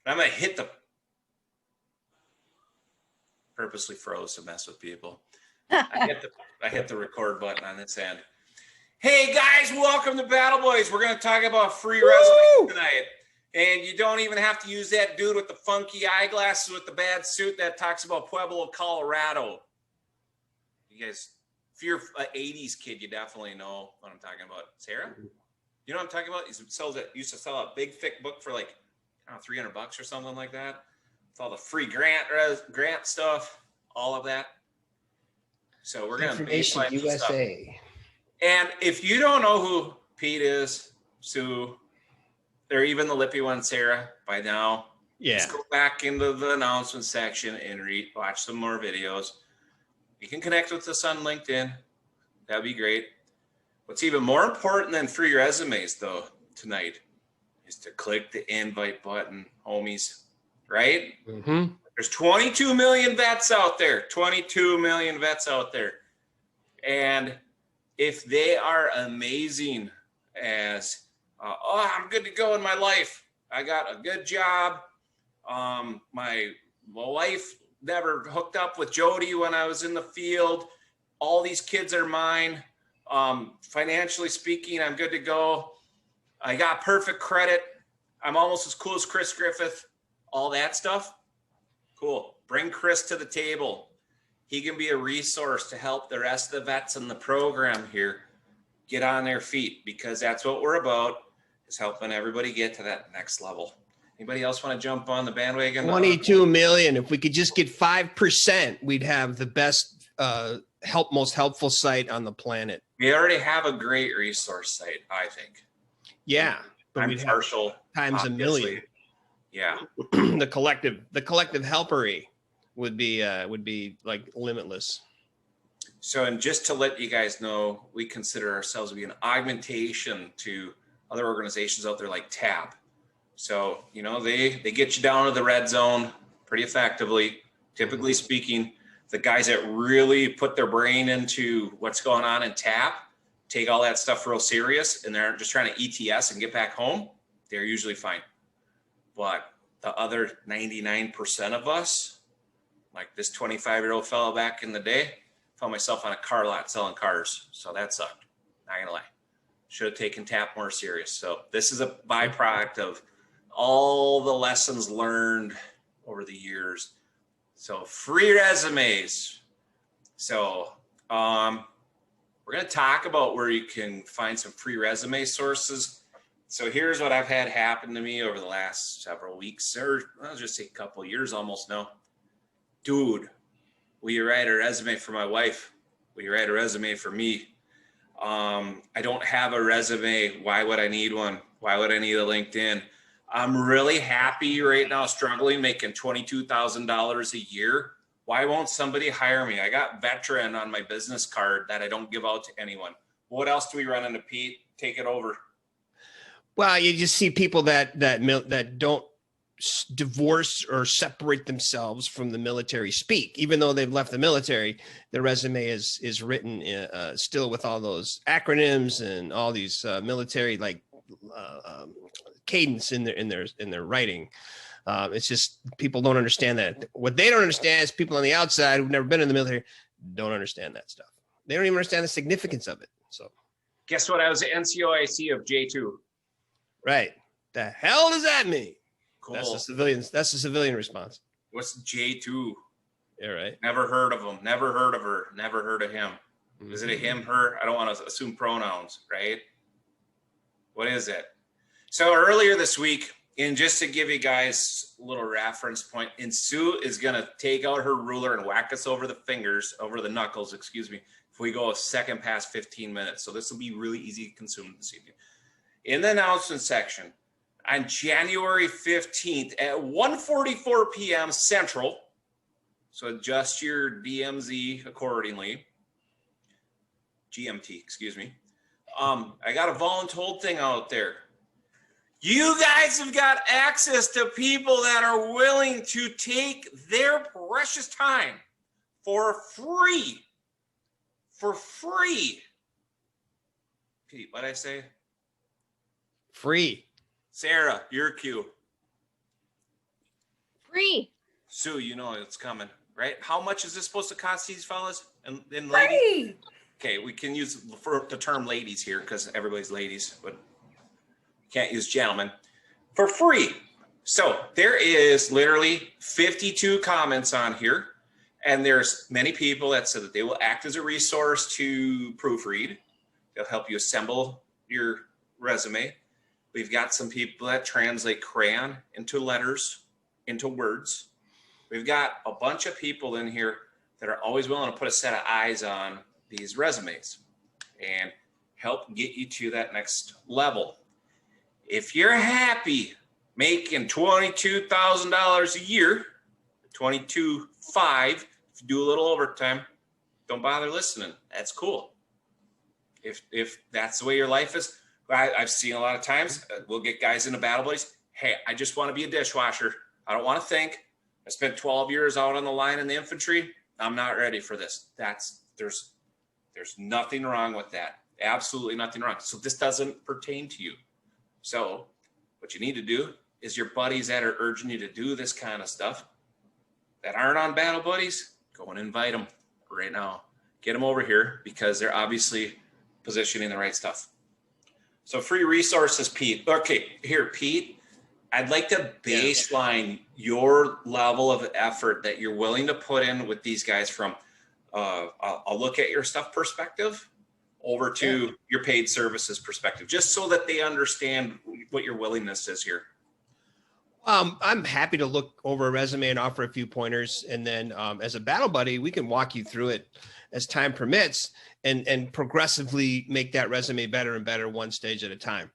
I'm going to hit the purposely froze to mess with people. I hit the record button on this end. Hey guys, welcome to Battle Boys. We're going to talk about free resumes tonight. And you don't even have to use that dude with the funky eyeglasses with the bad suit that talks about Pueblo, Colorado. You guys, if you're an 80s kid, you definitely know what I'm talking about. Sarah? You know what I'm talking about? He used to sell a big thick book for like, I don't know, $300 or something like that. With all the free grant stuff, all of that. So we're going to Information USA. And if you don't know who Pete is, Sue, or even the lippy one, Sarah, by now, just go back into the announcement section and watch some more videos. You can connect with us on LinkedIn. That'd be great. What's even more important than free resumes, though, tonight, is to click the invite button, homies, right? Mm-hmm. There's 22 million vets out there, 22 million vets out there. And if they are amazing as, I'm good to go in my life. I got a good job. My wife never hooked up with Jody when I was in the field. All these kids are mine. Financially speaking, I'm good to go. I got perfect credit. I'm almost as cool as Chris Griffith. All that stuff. Cool. Bring Chris to the table. He can be a resource to help the rest of the vets in the program here get on their feet, because that's what we're about, is helping everybody get to that next level. Anybody else want to jump on the bandwagon? 22 million. If we could just get 5%, we'd have the best, most helpful site on the planet. We already have a great resource site, I think. Yeah. But I'm partial. Times obviously. a million. Yeah. the collective helpery would be like limitless. So, and just to let you guys know, we consider ourselves to be an augmentation to other organizations out there like TAP. So, you know, they get you down to the red zone pretty effectively. Typically speaking, the guys that really put their brain into what's going on in TAP, take all that stuff real serious, and they're just trying to ETS and get back home, they're usually fine. But the other 99% of us, like this 25-year-old fellow back in the day, found myself on a car lot selling cars. So that sucked. Not gonna lie. Should have taken TAP more serious. So this is a byproduct of all the lessons learned over the years. So free resumes. So we're gonna talk about where you can find some free resume sources. So here's what I've had happen to me over the last several weeks, or I'll just say a couple of years almost now. Dude, will you write a resume for my wife? Will you write a resume for me? I don't have a resume. Why would I need one? Why would I need a LinkedIn? I'm really happy right now, struggling, making $22,000 a year. Why won't somebody hire me? I got veteran on my business card that I don't give out to anyone. What else do we run into, Pete? Take it over. Well, you just see people that don't divorce or separate themselves from the military speak. Even though they've left the military, their resume is written still with all those acronyms and all these military cadence in their writing. It's just people don't understand that. What they don't understand is people on the outside who've never been in the military don't understand that stuff. They don't even understand the significance of it. So, guess what? I was the NCOIC of J2. Right. The hell does that mean? Cool. That's the civilian response. What's J2? Yeah, right. Never heard of him. Never heard of her. Never heard of him. Mm-hmm. Is it a him, her? I don't want to assume pronouns, right? What is it? So earlier this week, and just to give you guys a little reference point, and Sue is going to take out her ruler and whack us over the knuckles, excuse me, if we go a second past 15 minutes. So this will be really easy to consume this evening. In the announcement section, on January 15th at 1:44 p.m. Central, so adjust your DMZ accordingly, GMT, excuse me. I got a voluntold thing out there. You guys have got access to people that are willing to take their precious time for free. Pete, what'd I say? Free. Sarah, your cue. Free. Sue, you know it's coming, right? How much is this supposed to cost these fellas and ladies? Free. Okay, we can use the term ladies here because everybody's ladies, but can't use gentlemen. For free. So there is literally 52 comments on here, and there's many people that said that they will act as a resource to proofread. They'll help you assemble your resume. We've got some people that translate crayon into letters, into words. We've got a bunch of people in here that are always willing to put a set of eyes on these resumes and help get you to that next level. If you're happy making $22,000 a year, $22,500, if you do a little overtime, don't bother listening. That's cool. If that's the way your life is, I've seen a lot of times, we'll get guys into battle buddies. Hey, I just want to be a dishwasher. I don't want to think. I spent 12 years out on the line in the infantry. I'm not ready for this. There's nothing wrong with that. Absolutely nothing wrong. So this doesn't pertain to you. So what you need to do is your buddies that are urging you to do this kind of stuff that aren't on battle buddies, go and invite them right now. Get them over here because they're obviously positioning the right stuff. So free resources, Pete. Okay, here, Pete, I'd like to baseline your level of effort that you're willing to put in with these guys from I'll look at your stuff perspective over to your paid services perspective, just so that they understand what your willingness is here. I'm happy to look over a resume and offer a few pointers. And then as a battle buddy, we can walk you through it as time permits and progressively make that resume better and better one stage at a time.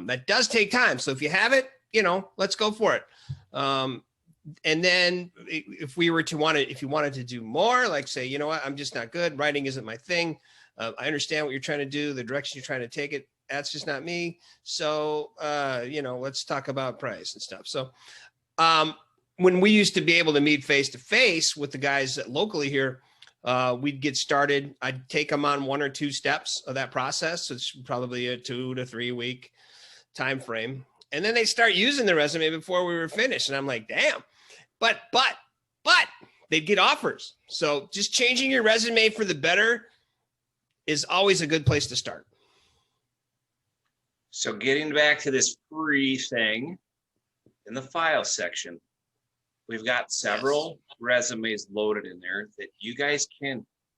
That does take time. So if you have it, let's go for it. And then if you wanted to do more, like say, you know what, I'm just not good. Writing isn't my thing. I understand what you're trying to do, the direction you're trying to take it. That's just not me. So, let's talk about price and stuff. So when we used to be able to meet face-to-face with the guys locally here, we'd get started. I'd take them on 1 or 2 steps of that process. So it's probably a 2 to 3 week time frame. And then they start using the resume before we were finished. And I'm like, damn, but they'd get offers. So just changing your resume for the better is always a good place to start. So getting back to this free thing in the file section, we've got several resumes loaded in there that you guys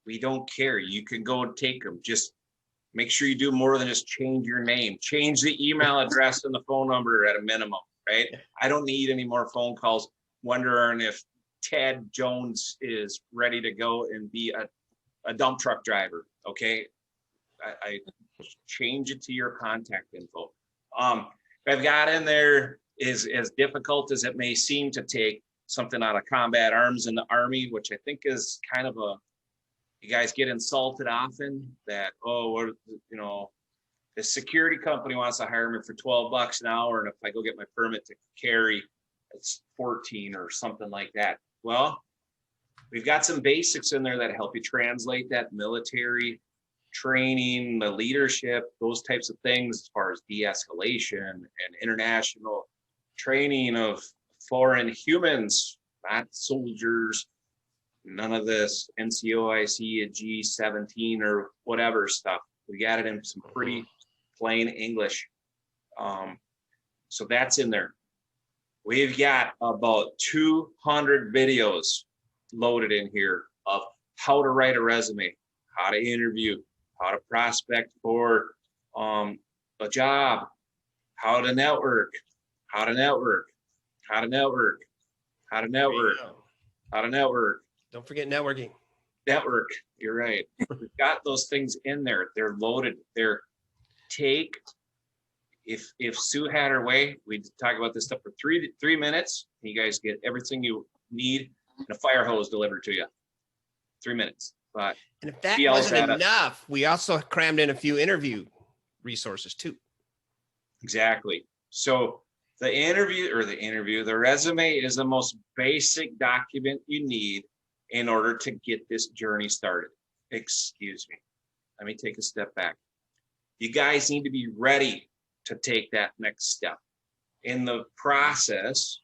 we don't care. You can go and take them. Just make sure you do more than just change your name. Change the email address and the phone number at a minimum, right? I don't need any more phone calls wondering if Ted Jones is ready to go and be a dump truck driver, okay? I change it to your contact info. I've got in there is as difficult as it may seem to take something out of combat arms in the Army, which I think is kind of you guys get insulted often that, the security company wants to hire me for $12 an hour. And if I go get my permit to carry, it's 14 or something like that. Well, we've got some basics in there that help you translate that military training, the leadership, those types of things as far as de-escalation and international training of foreign humans, not soldiers, none of this NCOIC and G17 or whatever stuff. We got it in some pretty plain English. So that's in there. We've got about 200 videos loaded in here of how to write a resume, how to interview, how to prospect for a job, how to network. Don't forget networking. Network, you're right. We've got those things in there. They're loaded. If Sue had her way, we'd talk about this stuff for three minutes. You guys get everything you need and a fire hose delivered to you. 3 minutes. But and if that wasn't enough, we also crammed in a few interview resources too. Exactly. So the resume is the most basic document you need in order to get this journey started. Excuse me. Let me take a step back. You guys need to be ready to take that next step. In the process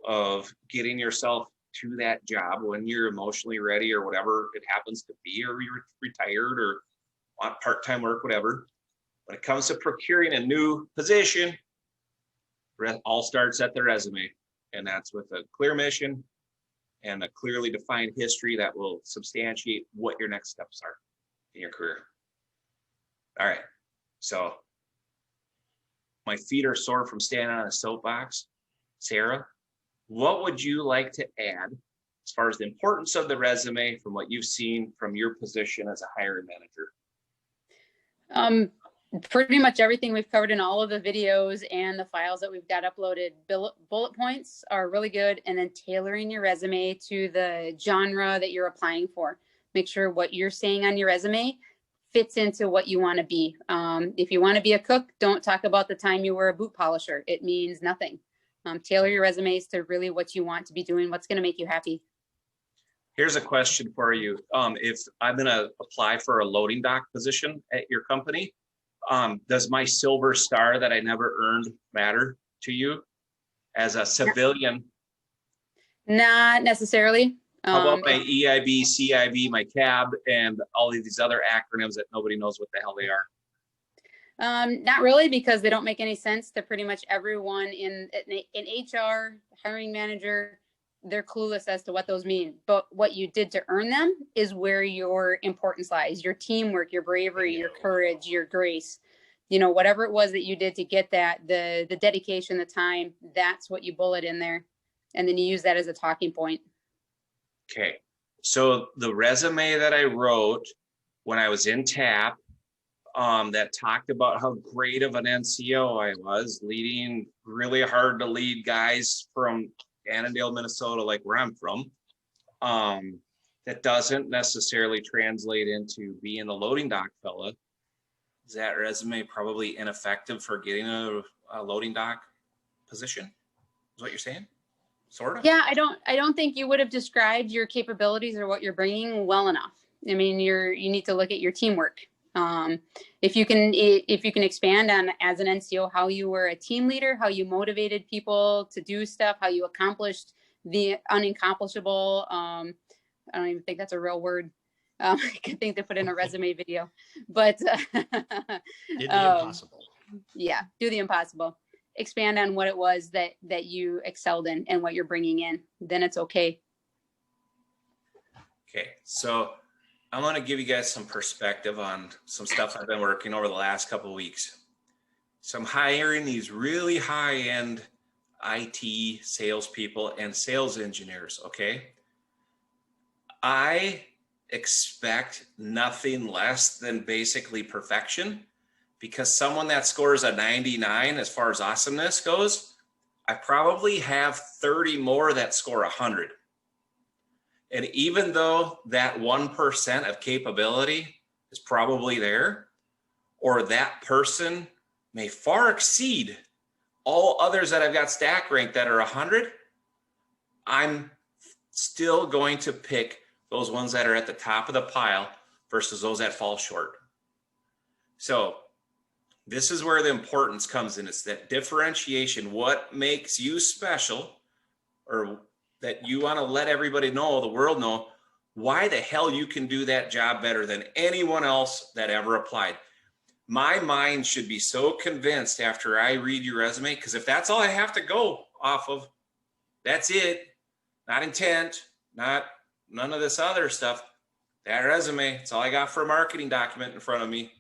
of getting yourself to that job when you're emotionally ready or whatever it happens to be, or you're retired or want part-time work, whatever. When it comes to procuring a new position, all starts at the resume, and that's with a clear mission and a clearly defined history that will substantiate what your next steps are in your career. All right, so my feet are sore from standing on a soapbox. Sarah, what would you like to add as far as the importance of the resume from what you've seen from your position as a hiring manager? Pretty much everything we've covered in all of the videos and the files that we've got uploaded. Bullet points are really good, and then tailoring your resume to the genre that you're applying for. Make sure what you're saying on your resume fits into what you want to be. If you want to be a cook, don't talk about the time you were a boot polisher. It means nothing. Tailor your resumes to really what you want to be doing, what's going to make you happy. Here's a question for you. If I'm going to apply for a loading dock position at your company, does my silver star that I never earned matter to you as a civilian? Not necessarily. How about my EIB, CIB, my CAB, and all of these other acronyms that nobody knows what the hell they are? Not really, because they don't make any sense to pretty much everyone in HR, hiring manager. They're clueless as to what those mean. But what you did to earn them is where your importance lies, your teamwork, your bravery, your courage, your grace, whatever it was that you did to get that, the dedication, the time, that's what you bullet in there. And then you use that as a talking point. Okay. So the resume that I wrote when I was in TAP, that talked about how great of an NCO I was, leading really hard to lead guys from Annandale, Minnesota, like where I'm from, that doesn't necessarily translate into being a loading dock fella. Is that resume probably ineffective for getting a loading dock position? Is what you're saying? Sort of? Yeah, I don't think you would have described your capabilities or what you're bringing well enough. I mean, you need to look at your teamwork. If you can expand on, as an NCO, how you were a team leader, how you motivated people to do stuff, how you accomplished the unaccomplishable. I don't even think that's a real word. I could think to put in a resume video, but Did the impossible. Yeah, do the impossible. Expand on what it was that you excelled in and what you're bringing in. Then it's okay. Okay, so I'm going to give you guys some perspective on some stuff I've been working over the last couple of weeks. So I'm hiring these really high-end IT salespeople and sales engineers, okay? I expect nothing less than basically perfection, because someone that scores a 99 as far as awesomeness goes, I probably have 30 more that score 100. And even though that 1% of capability is probably there, or that person may far exceed all others that I've got stack ranked that are 100, I'm still going to pick those ones that are at the top of the pile versus those that fall short. So this is where the importance comes in. It's that differentiation. What makes you special, or that you want to let everybody know, the world know, why the hell you can do that job better than anyone else that ever applied. My mind should be so convinced after I read your resume, because if that's all I have to go off of, that's it. Not intent, none of this other stuff. That resume, it's all I got for a marketing document in front of me.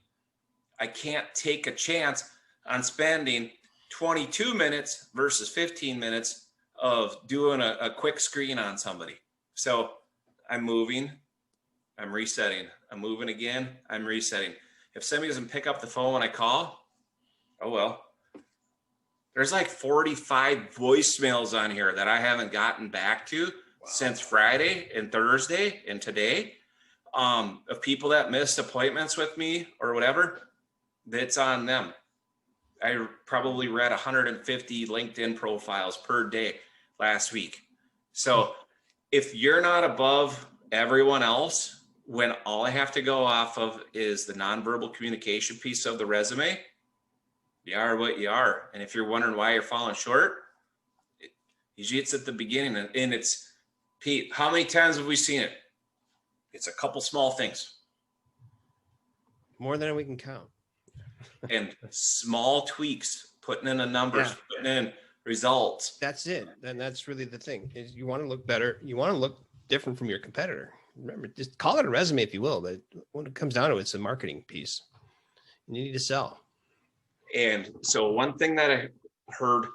I can't take a chance on spending 22 minutes versus 15 minutes of doing a quick screen on somebody. So I'm moving, I'm resetting, I'm moving again, I'm resetting. If somebody doesn't pick up the phone when I call, oh well. There's like 45 voicemails on here that I haven't gotten back to since Friday and Thursday and today, of people that missed appointments with me or whatever. That's on them. I probably read 150 LinkedIn profiles per day last week. So if you're not above everyone else, when all I have to go off of is the nonverbal communication piece of the resume, you are what you are. And if you're wondering why you're falling short, Usually it's at the beginning, and it's, Pete, how many times have we seen it? It's a couple small things. More than we can count. And small tweaks, putting in the numbers, putting in results. That's it. And that's really the thing, is you want to look better. You want to look different from your competitor. Remember, just call it a resume if you will, but when it comes down to it, it's a marketing piece. You need to sell. And so one thing that I heard,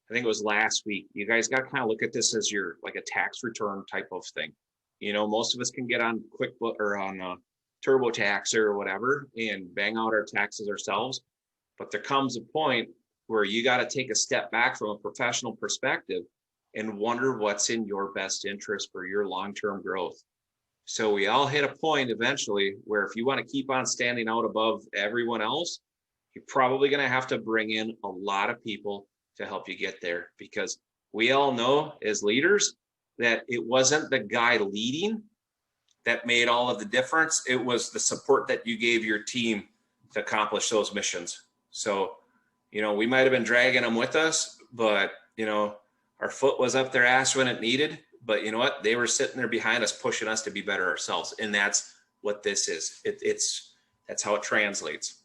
I think it was last week, you guys got to kind of look at this as your, like a tax return type of thing. You know, most of us can get on QuickBooks or on TurboTax or whatever and bang out our taxes ourselves. But there comes a point where you got to take a step back from a professional perspective and wonder what's in your best interest for your long-term growth. So we all hit a point eventually where if you want to keep on standing out above everyone else, you're probably going to have to bring in a lot of people to help you get there, because we all know as leaders that it wasn't the guy leading that made all of the difference. It was the support that you gave your team to accomplish those missions. So, you know, we might have been dragging them with us, but, you know, our foot was up their ass when it needed. But you know what? They were sitting there behind us, pushing us to be better ourselves. And that's what this is. That's how it translates.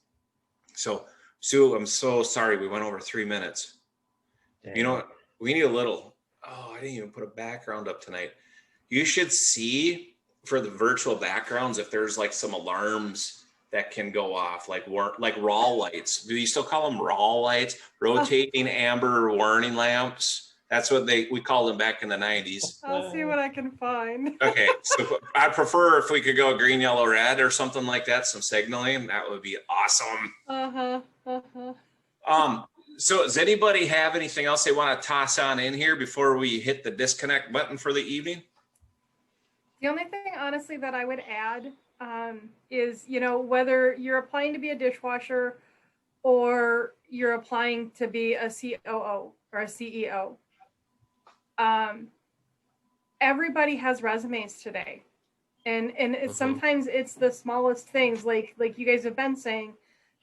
So, Sue, I'm so sorry we went over 3 minutes. Dang. You know what? We need a little, I didn't even put a background up tonight. You should see for the virtual backgrounds if there's like some alarms that can go off, like raw lights. Do you still call them raw lights? Rotating amber warning lamps. That's what we called them back in the 90s. I'll see what I can find. Okay, so I prefer if we could go green, yellow, red or something like that, some signaling. That would be awesome. So does anybody have anything else they want to toss on in here before we hit the disconnect button for the evening? The only thing, honestly, that I would add is, you know, whether you're applying to be a dishwasher or you're applying to be a COO or a CEO, everybody has resumes today. And sometimes it's the smallest things, like you guys have been saying,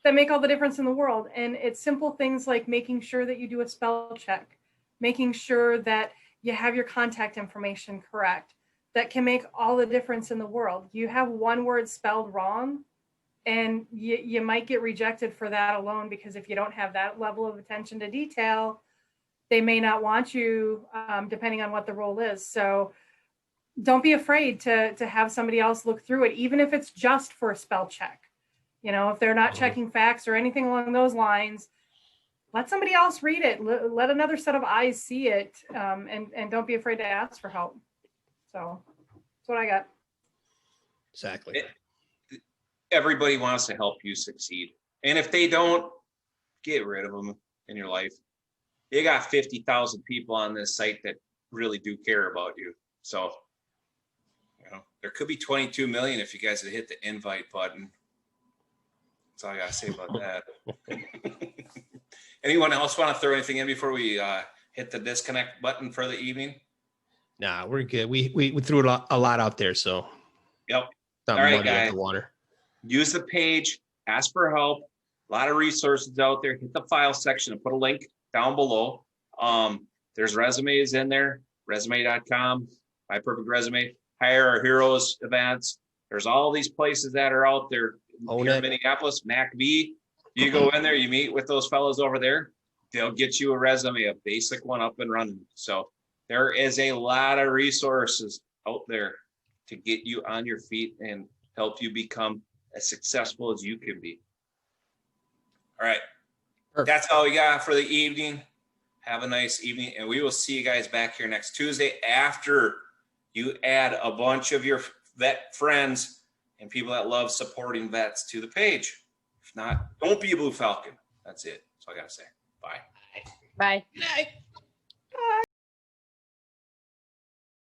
that make all the difference in the world. And it's simple things like making sure that you do a spell check, making sure that you have your contact information correct. That can make all the difference in the world. You have one word spelled wrong, and you might get rejected for that alone, because if you don't have that level of attention to detail, they may not want you, depending on what the role is. So don't be afraid to have somebody else look through it, even if it's just for a spell check. You know, if they're not checking facts or anything along those lines, let somebody else read it. Let another set of eyes see it, and don't be afraid to ask for help. So that's what I got. Exactly. Everybody wants to help you succeed. And if they don't, get rid of them in your life. You got 50,000 people on this site that really do care about you. So, you know, there could be 22 million if you guys had hit the invite button. That's all I got to say about that. Anyone else want to throw anything in before we hit the disconnect button for the evening? Nah, we're good. We threw a lot out there, so. Yep. All right, guys. The water. Use the page, ask for help. A lot of resources out there. Hit the file section and put a link down below. There's resumes in there, resume.com, My Perfect Resume, Hire Our Heroes events. There's all these places that are out there. Here in Minneapolis, MacV. You go in there, you meet with those fellows over there. They'll get you a resume, a basic one up and running. So there is a lot of resources out there to get you on your feet and help you become as successful as you can be. All right. Perfect. That's all we got for the evening. Have a nice evening, and we will see you guys back here next Tuesday after you add a bunch of your vet friends and people that love supporting vets to the page. If not, don't be a Blue Falcon. That's it. That's all I got to say. Bye. Bye. Bye.